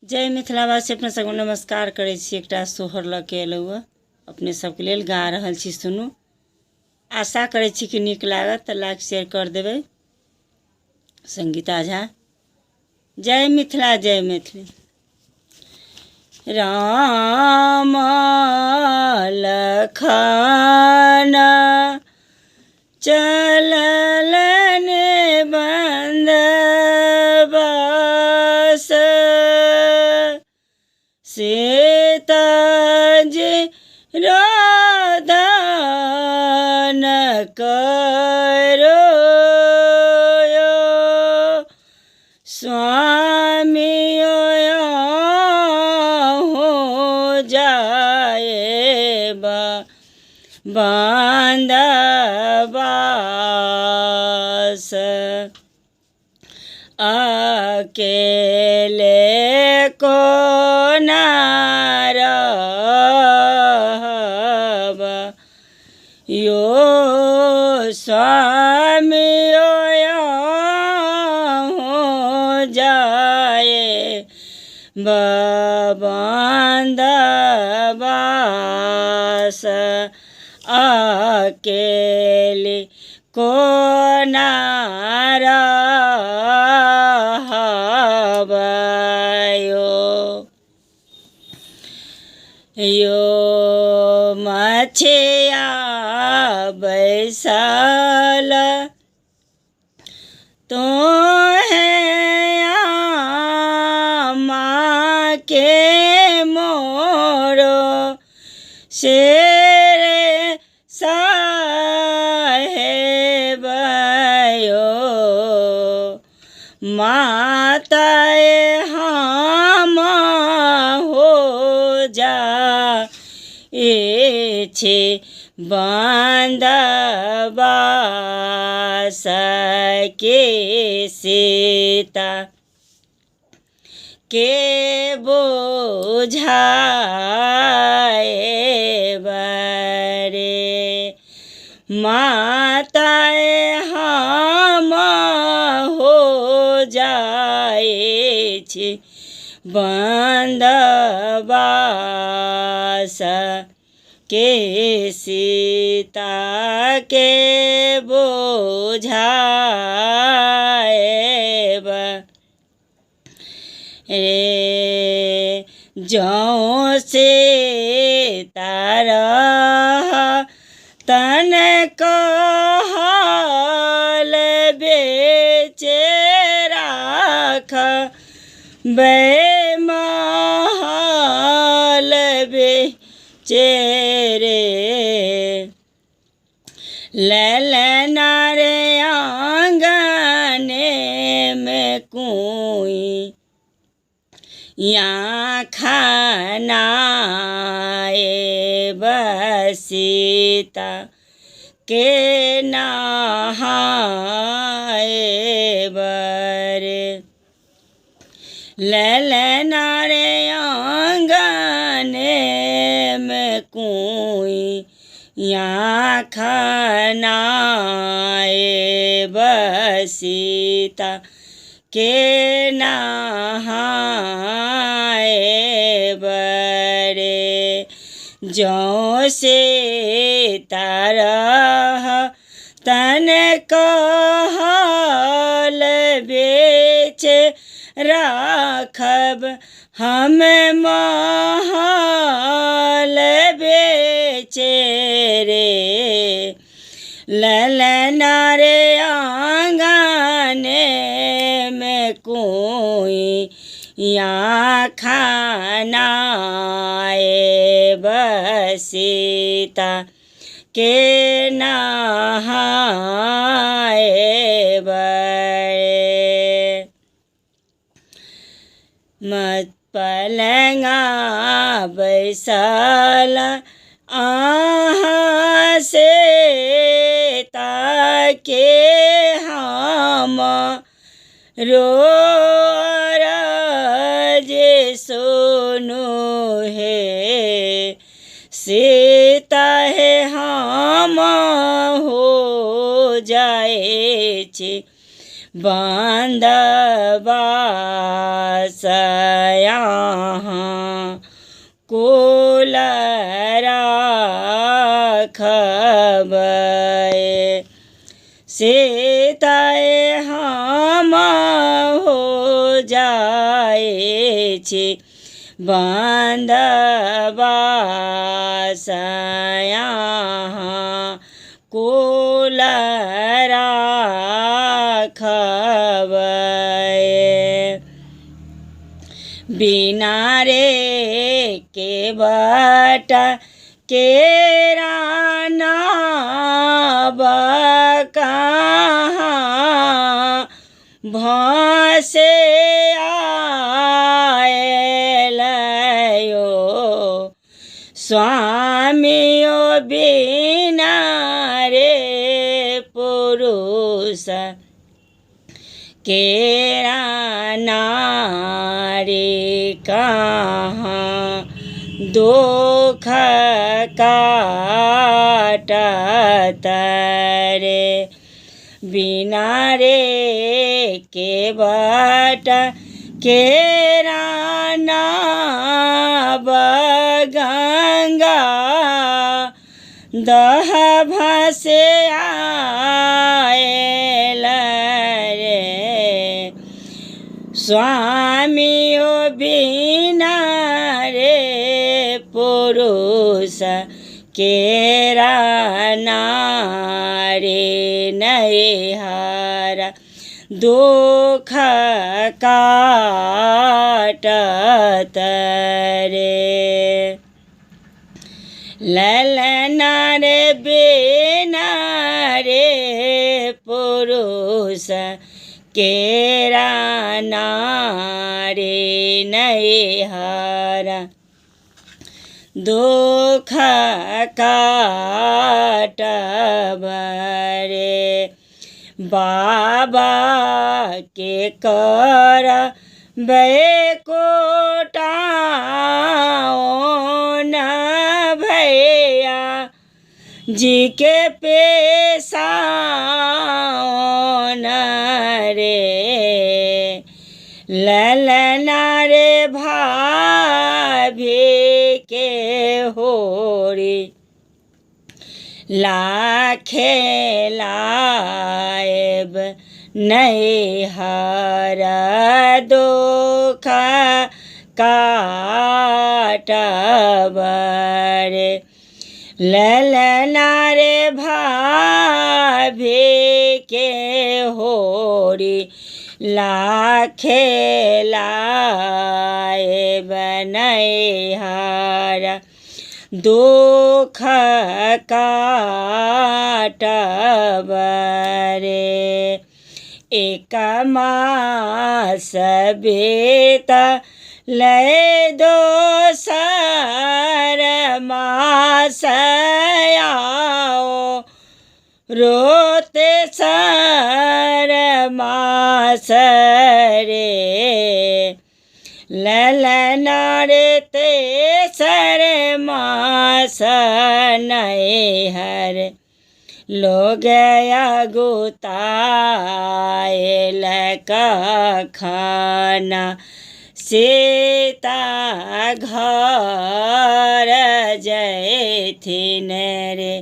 जय मिथिलावासी अपने सबको नमस्कार करै छी। एकटा सोहर लऽ के एलहुँ अपने सबके लेल गा रहल छी, सुनू। आशा करै छी कि नीक लागत तऽ लाइक शेयर कर देबै। संगीता झा। जय मिथिला जय मैथिली। राम लखन चललन बंदबस, सीता जी रोदन करो स्वामी हो जाए बंदबस, अकेले को न रहब यो स्वामी हो जाए बंदबस, अकेले को न रहब यो मछिया बैसल तो माँ के मोरो शेर साहेब यो, माताए हम हो जा छे बंदबस, के सीता के बुझाए बरे, माताए हम हो जाए छे बंदबस, के सीता के बुझाए रे, जौं से तारह तन कहल बेचे राख बेमहल बेचे रे, ललना रे आंगने में कुई यहाँ खानाए बसीता के नहाए बरे, ललना रे आंगने में कुई यहाँ खानाए बसीता के नहाए बरे, जौं से तारह तन कहल बेचे राखब हम महल बेचे रे, ललना रे आंगने में कोई यहाँ खानाए बसीता के नहाए बरे, मत पलंगा बैसल आहाँ से ताके हम रोज सुनु है, सीता है हम हो जाए छे बंदबस, सया कुल राखबै सीताए हम हो जाए छी बंधवासया कुल राखबै बिना रे के बट केरा नाव कहाँ भसे आयल यो स्वामियो बिना रे पुरुष केरा नारी कहाँ दुख काटत रे बिना रे के बट केरा नाव गंगा दह भसे आयल रे स्वामियो बिना रे पुरुष केरा नारी नैहर दुख काटत रे ललना रे बिना रे पुरुष केरा नारी नैहर दुख काटब रे बाबा के कर बैकोटाओ न भैया जी के पेशाओ न रे ललना रे भाभी के होरी लाखे लाएब नैहर दुख काटब रे ललना रे भाभी के होरी लाखे लाएब नैहर दुख काटब रे एक मास बीत ले दोसर मास आओ रोते सर मास रे ललना रे तेसर मास नैहर लोग अगुतायल खाना सीता घर जयथिन रे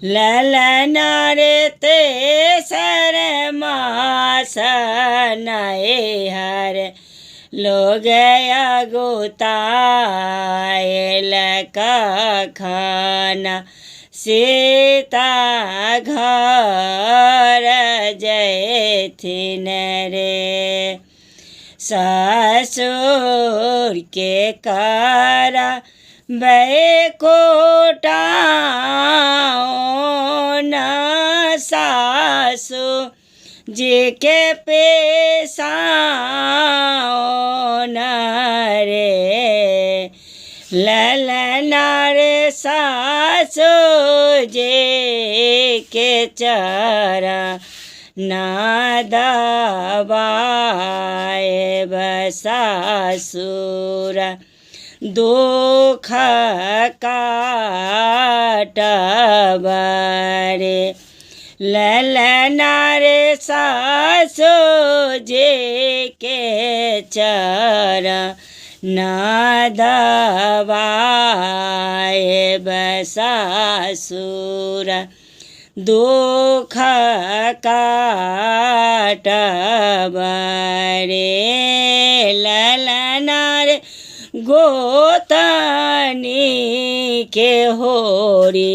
ललना रे तेसर मास नैहर लोग अगुतायल खाना सीता घर जयथिन रे ससुर के कर बैकोटाओ न सासु जी के पेशाओ न रे ललना रे सासु जी के चरा ना दबाए बसासुर दुख काटब रे ललना रे सासो जे के चरण दबाए बसासुर दुख काटबरे ललना रे गोतनी के होरी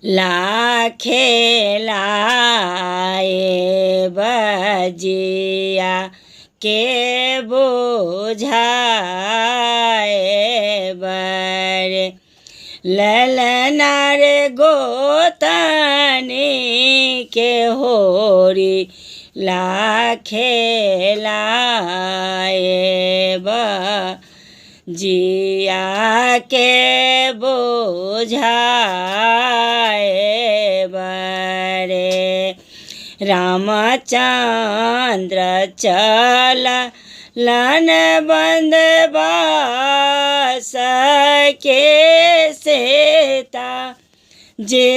लाखे लाए बजिया के बुझाए बरे ललना रे गोतनी के होरी लाखे लाए बजिया के बुझाए बरे रामचंद्र चला लन बंद बास के सेता जे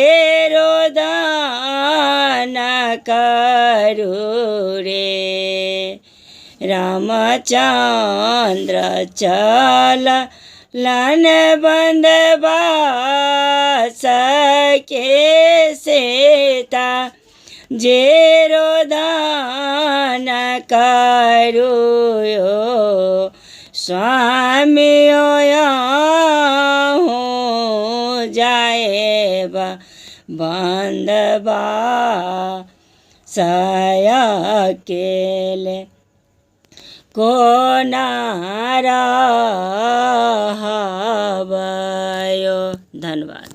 रोदन करू रे रामचंद्र चला लन बंद बास के सेता जे रोदन करू स्वामी हो जाए बंदबा सयकेले को नारा धन्यवाद।